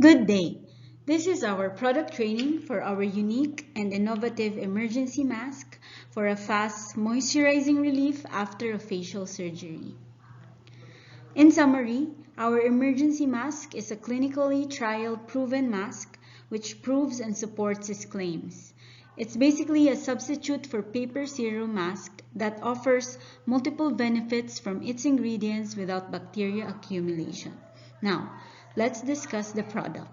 Good day. This is our product training for our unique and innovative emergency mask for a fast moisturizing relief after a facial surgery. In summary, our emergency mask is a clinically trial-proven mask which proves and supports its claims. It's basically a substitute for paper serum mask that offers multiple benefits from its ingredients without bacteria accumulation. Now, let's discuss the product.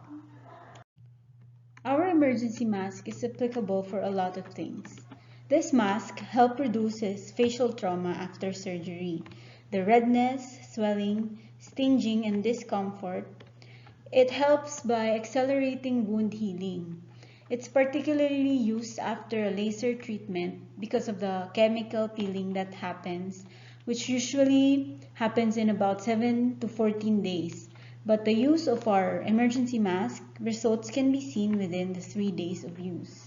Our emergency mask is applicable for a lot of things. This mask helps reduces facial trauma after surgery, the redness, swelling, stinging, and discomfort. It helps by accelerating wound healing. It's particularly used after a laser treatment because of the chemical peeling that happens, which usually happens in about 7 to 14 days. But the use of our emergency mask results can be seen within the 3 days of use.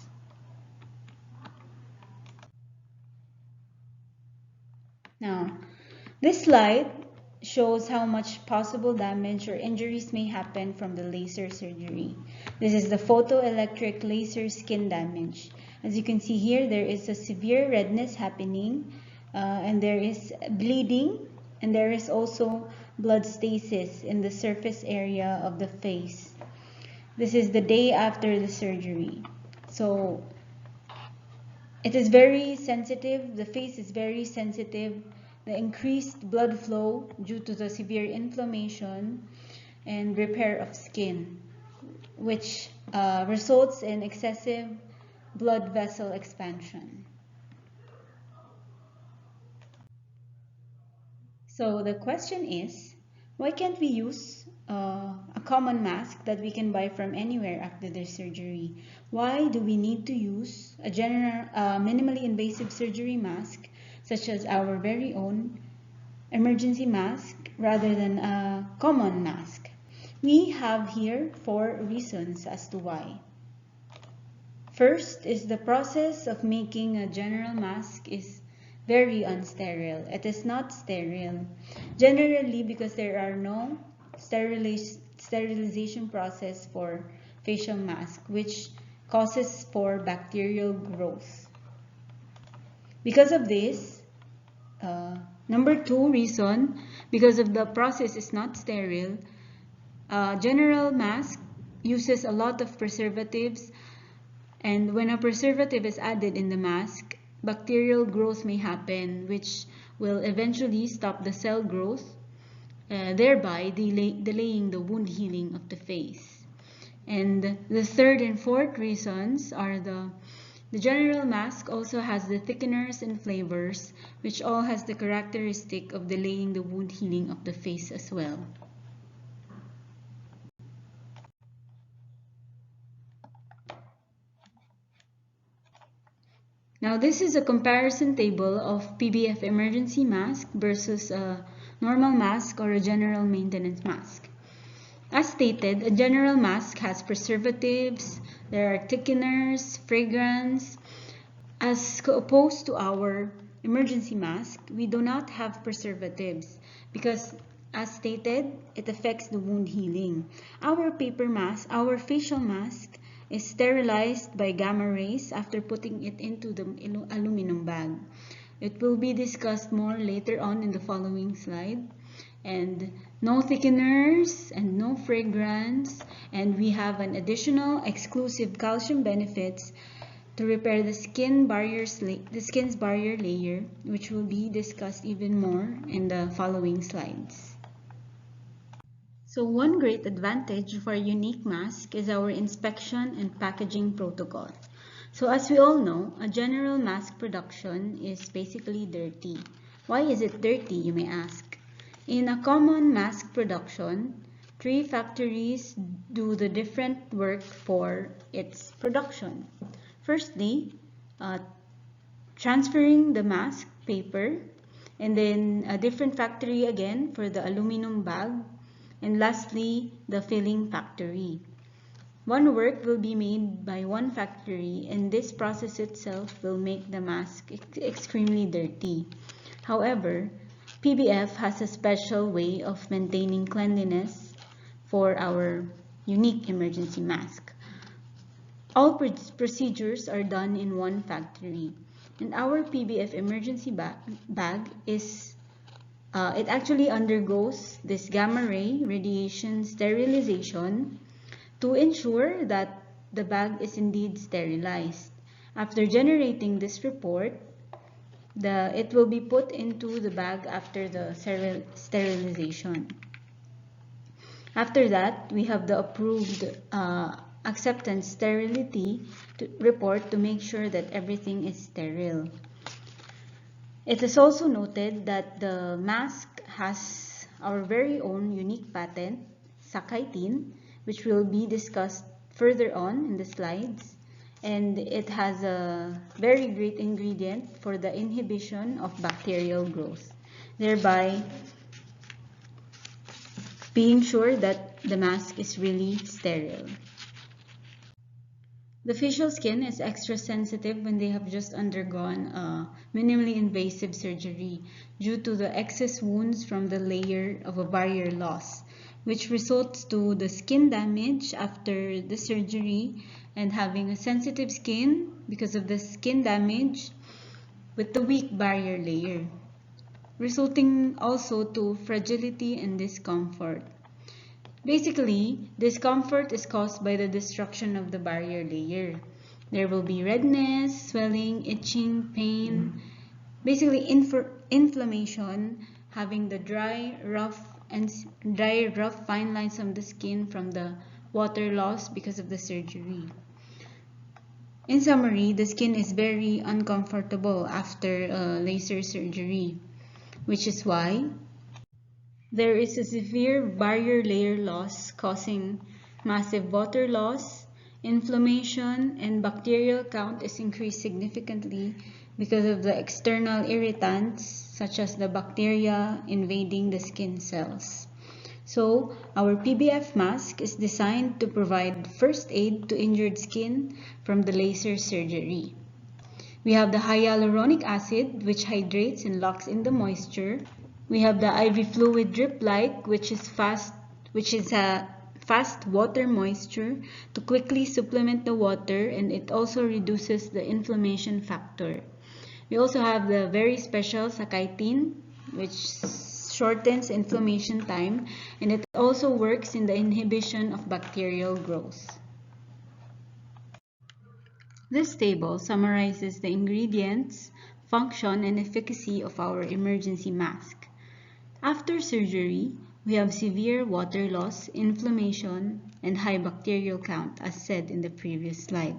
Now, this slide shows how much possible damage or injuries may happen from the laser surgery. This is the photoelectric laser skin damage. As you can see here, there is a severe redness happening and there is bleeding, and there is also blood stasis in the surface area of the face. This is the day after the surgery. So it is very sensitive. The face is very sensitive. The increased blood flow due to the severe inflammation and repair of skin, which results in excessive blood vessel expansion. So the question is, why can't we use a common mask that we can buy from anywhere after the surgery? Why do we need to use a general, minimally invasive surgery mask, such as our very own emergency mask, rather than a common mask? We have here 4 reasons as to why. First is the process of making a general mask is very unsterile. It is not sterile. Generally, because there are no sterilization process for facial mask, which causes for bacterial growth. Because of this, number 2 reason, because of the process is not sterile, general mask uses a lot of preservatives, and when a preservative is added in the mask, bacterial growth may happen, which will eventually stop the cell growth, thereby delaying the wound healing of the face. And the third and fourth reasons are the general mask also has the thickeners and flavors, which all has the characteristic of delaying the wound healing of the face as well. Now this is a comparison table of PBF emergency mask versus a normal mask or a general maintenance mask. As stated, a general mask has preservatives, there are thickeners, fragrance. As opposed to our emergency mask, we do not have preservatives because, as stated, it affects the wound healing. Our paper mask, our facial mask, is sterilized by gamma rays after putting it into the aluminum bag. It will be discussed more later on in the following slide. And no thickeners and no fragrance, and we have an additional exclusive calcium benefits to repair the skin's barrier layer, which will be discussed even more in the following slides. So one great advantage of our unique mask is our inspection and packaging protocol. So as we all know, a general mask production is basically dirty. Why is it dirty, you may ask? In a common mask production, 3 factories do the different work for its production. Firstly, transferring the mask paper, and then a different factory again for the aluminum bag, and lastly, the filling factory. One work will be made by one factory, and this process itself will make the mask extremely dirty. However, PBF has a special way of maintaining cleanliness for our unique emergency mask. All procedures are done in one factory. And our PBF emergency bag is, it actually undergoes this gamma ray radiation sterilization to ensure that the bag is indeed sterilized. After generating this report, it will be put into the bag after the sterilization. After that, we have the approved acceptance sterility report to make sure that everything is sterile. It is also noted that the mask has our very own unique patent, Sakaitin, which will be discussed further on in the slides. And it has a very great ingredient for the inhibition of bacterial growth, thereby being sure that the mask is really sterile. The facial skin is extra sensitive when they have just undergone minimally invasive surgery due to the excess wounds from the layer of a barrier loss, which results to the skin damage after the surgery and having a sensitive skin because of the skin damage with the weak barrier layer, resulting also to fragility and discomfort. Basically, discomfort is caused by the destruction of the barrier layer. There will be redness, swelling, itching, pain, basically inflammation, having the dry, rough fine lines on the skin from the water loss because of the surgery. In summary, the skin is very uncomfortable after laser surgery, which is why there is a severe barrier layer loss causing massive water loss, inflammation, and bacterial count is increased significantly because of the external irritants such as the bacteria invading the skin cells. So, our PBF mask is designed to provide first aid to injured skin from the laser surgery. We have the hyaluronic acid, which hydrates and locks in the moisture. We have the IV fluid drip-like, which is a fast water moisture to quickly supplement the water, and it also reduces the inflammation factor. We also have the very special Sakaitin, which shortens inflammation time, and it also works in the inhibition of bacterial growth. This table summarizes the ingredients, function, and efficacy of our emergency mask. After surgery, we have severe water loss, inflammation, and high bacterial count, as said in the previous slide.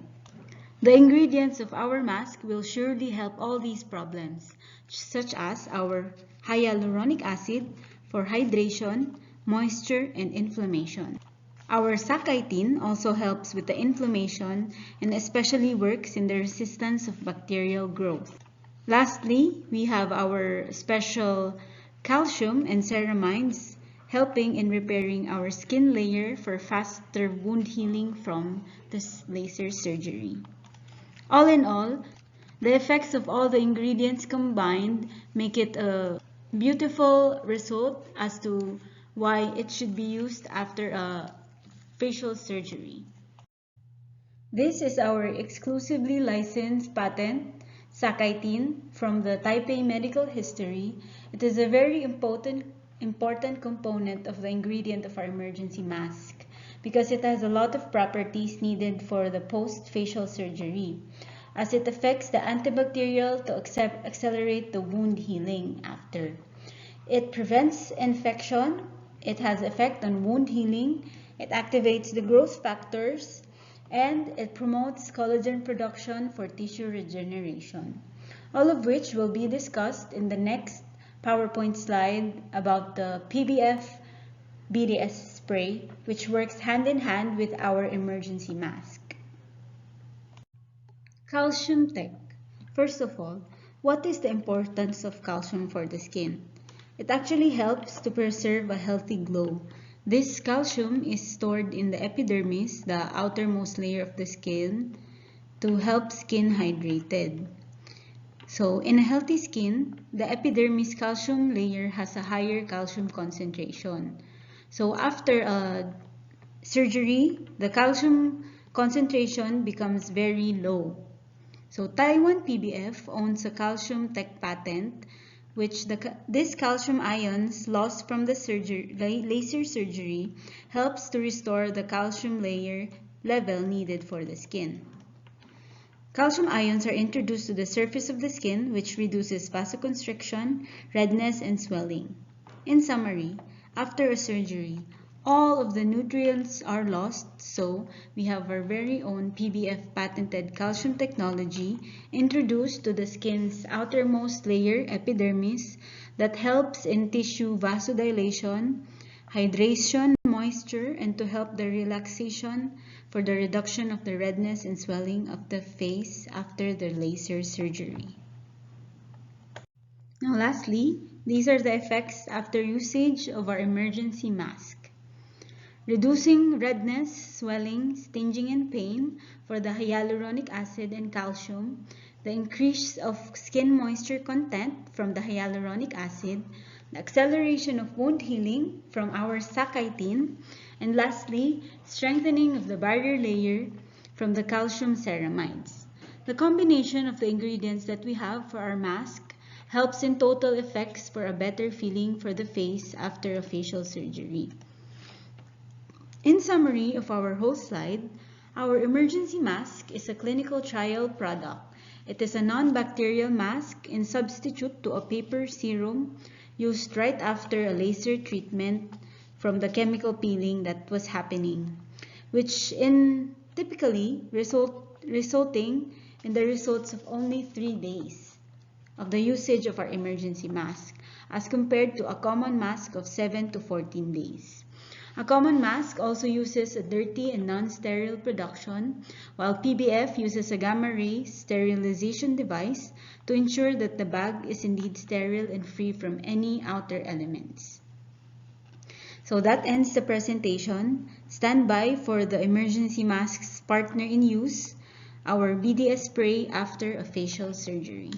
The ingredients of our mask will surely help all these problems, such as our hyaluronic acid for hydration, moisture, and inflammation. Our Sakaitin also helps with the inflammation and especially works in the resistance of bacterial growth. Lastly, we have our special calcium and ceramides helping in repairing our skin layer for faster wound healing from this laser surgery. All in all, the effects of all the ingredients combined make it a beautiful result as to why it should be used after a facial surgery. This is our exclusively licensed patent, Sakaitin, from the Taipei Medical History. It is a very important component of the ingredient of our emergency mask because it has a lot of properties needed for the post-facial surgery, as it affects the antibacterial to accelerate the wound healing after. It prevents infection, it has effect on wound healing, it activates the growth factors, and it promotes collagen production for tissue regeneration. All of which will be discussed in the next PowerPoint slide about the PBF BDS spray, which works hand in hand with our emergency mask. Calcium Tech. First of all, what is the importance of calcium for the skin? It actually helps to preserve a healthy glow. This calcium is stored in the epidermis, the outermost layer of the skin, to help skin hydrated. So, in a healthy skin, the epidermis calcium layer has a higher calcium concentration. So, after a surgery, the calcium concentration becomes very low. So Taiwan PBF owns a calcium tech patent, which this calcium ions lost from the laser surgery helps to restore the calcium layer level needed for the skin. Calcium ions are introduced to the surface of the skin, which reduces vasoconstriction, redness, and swelling. In summary, after a surgery, all of the nutrients are lost, so we have our very own PBF patented calcium technology introduced to the skin's outermost layer, epidermis, that helps in tissue vasodilation, hydration, moisture, and to help the relaxation for the reduction of the redness and swelling of the face after the laser surgery. Now lastly, these are the effects after usage of our emergency mask. Reducing redness, swelling, stinging, and pain for the hyaluronic acid and calcium, the increase of skin moisture content from the hyaluronic acid, the acceleration of wound healing from our sachitin, and lastly, strengthening of the barrier layer from the calcium ceramides. The combination of the ingredients that we have for our mask helps in total effects for a better feeling for the face after a facial surgery. In summary of our whole slide, our emergency mask is a clinical trial product. It is a non-bacterial mask in substitute to a paper serum used right after a laser treatment from the chemical peeling that was happening, which typically resulting in the results of only 3 days of the usage of our emergency mask as compared to a common mask of 7 to 14 days. A common mask also uses a dirty and non-sterile production, while PBF uses a gamma-ray sterilization device to ensure that the bag is indeed sterile and free from any outer elements. So that ends the presentation. Stand by for the emergency mask's partner in use, our BDS spray after a facial surgery.